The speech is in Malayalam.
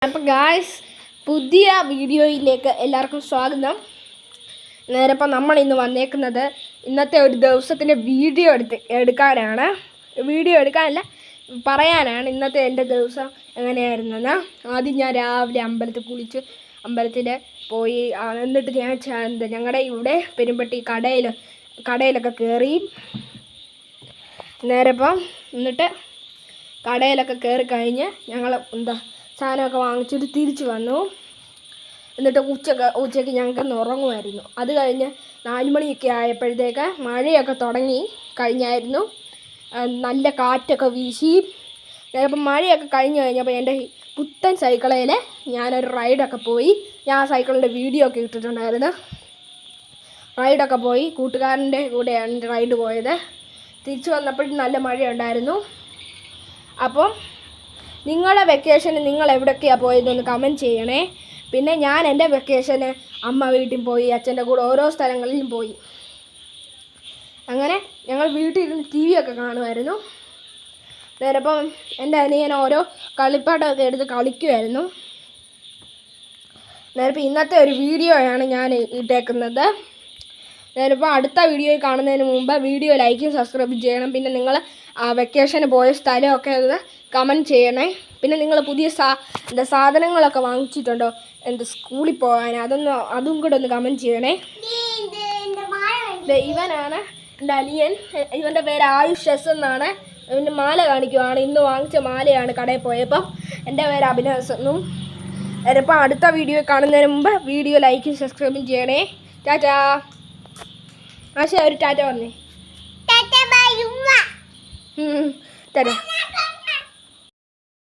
അപ്പോൾ ഗായ്സ്, പുതിയ വീഡിയോയിലേക്ക് എല്ലാവർക്കും സ്വാഗതം. നേരപ്പം നമ്മൾ ഇന്ന് വന്നേക്കുന്നത് ഇന്നത്തെ ഒരു ദിവസത്തിൻ്റെ വീഡിയോ എടുക്കാനാണ്. വീഡിയോ എടുക്കാനല്ല, പറയാനാണ് ഇന്നത്തെ എൻ്റെ ദിവസം എങ്ങനെയായിരുന്നെന്ന്. ആദ്യം ഞാൻ രാവിലെ അമ്പലത്തിൽ കുളിച്ച് അമ്പലത്തിൽ പോയി. എന്നിട്ട് ഞാൻ ഞങ്ങളുടെ ഇവിടെ പെരുമ്പട്ടി കടയിലൊക്കെ കയറി. നേരപ്പം എന്നിട്ട് കടയിലൊക്കെ കയറി കഴിഞ്ഞ് ഞങ്ങൾ സാധനമൊക്കെ വാങ്ങിച്ചിട്ട് തിരിച്ച് വന്നു. എന്നിട്ട് ഉച്ചയ്ക്ക് ഞങ്ങൾക്ക് ഉറങ്ങുമായിരുന്നു. അത് കഴിഞ്ഞ് 4 മണിയൊക്കെ ആയപ്പോഴത്തേക്ക് മഴയൊക്കെ തുടങ്ങി കഴിഞ്ഞായിരുന്നു. നല്ല കാറ്റൊക്കെ വീശി. ചിലപ്പോൾ മഴയൊക്കെ കഴിഞ്ഞപ്പോൾ എൻ്റെ പുത്തൻ സൈക്കിളിൽ ഞാനൊരു റൈഡൊക്കെ പോയി. ഞാൻ ആ സൈക്കിളിൻ്റെ വീഡിയോ ഒക്കെ ഇട്ടിട്ടുണ്ടായിരുന്നു. റൈഡൊക്കെ പോയി, കൂട്ടുകാരൻ്റെ കൂടെയാണ് റൈഡ് പോയത്. തിരിച്ച് വന്നപ്പോഴും നല്ല മഴയുണ്ടായിരുന്നു. അപ്പം നിങ്ങളുടെ വെക്കേഷന് നിങ്ങൾ എവിടെയൊക്കെയാണ് പോയതെന്ന് കമൻറ്റ് ചെയ്യണേ. പിന്നെ ഞാൻ എൻ്റെ വെക്കേഷന് അമ്മ വീട്ടിൽ പോയി, അച്ഛൻ്റെ കൂടെ ഓരോ സ്ഥലങ്ങളിലും പോയി. അങ്ങനെ ഞങ്ങൾ വീട്ടിലിരുന്ന് TV ഒക്കെ കാണുമായിരുന്നു. നേരപ്പം എൻ്റെ അനിയൻ ഓരോ കളിപ്പാട്ടമൊക്കെ എടുത്ത് കളിക്കുമായിരുന്നു. നേരപ്പം ഇന്നത്തെ ഒരു വീഡിയോയാണ് ഞാൻ ഇട്ടേക്കുന്നത്. നേരപ്പം അടുത്ത വീഡിയോയിൽ കാണുന്നതിന് മുമ്പ് വീഡിയോ ലൈക്കും സബ്സ്ക്രൈബും ചെയ്യണം. പിന്നെ നിങ്ങൾ വെക്കേഷന് പോയ സ്ഥലമൊക്കെ ഒന്ന് കമൻറ്റ് ചെയ്യണേ. പിന്നെ നിങ്ങൾ പുതിയ സാധനങ്ങളൊക്കെ വാങ്ങിച്ചിട്ടുണ്ടോ സ്കൂളിൽ പോകാൻ, അതും കൂടെ ഒന്ന് കമൻറ്റ് ചെയ്യണേ. ഇവനാണ് എൻ്റെ അനിയൻ. ഇവൻ്റെ പേര് ആയുഷ് എസ് എന്നാണ്. ഇവൻ്റെ മാല കാണിക്കുവാണ്. ഇന്ന് വാങ്ങിച്ച മാലയാണ് കടയിൽ പോയപ്പം. എൻ്റെ പേര് അഭിനവ് എന്നും. ചിലപ്പോൾ അടുത്ത വീഡിയോ കാണുന്നതിന് മുമ്പ് വീഡിയോ ലൈക്കും സബ്സ്ക്രൈബും ചെയ്യണേ. ടാറ്റാ. ആശ ഒരു ടാറ്റ പറഞ്ഞേ. ടാറ്റാ.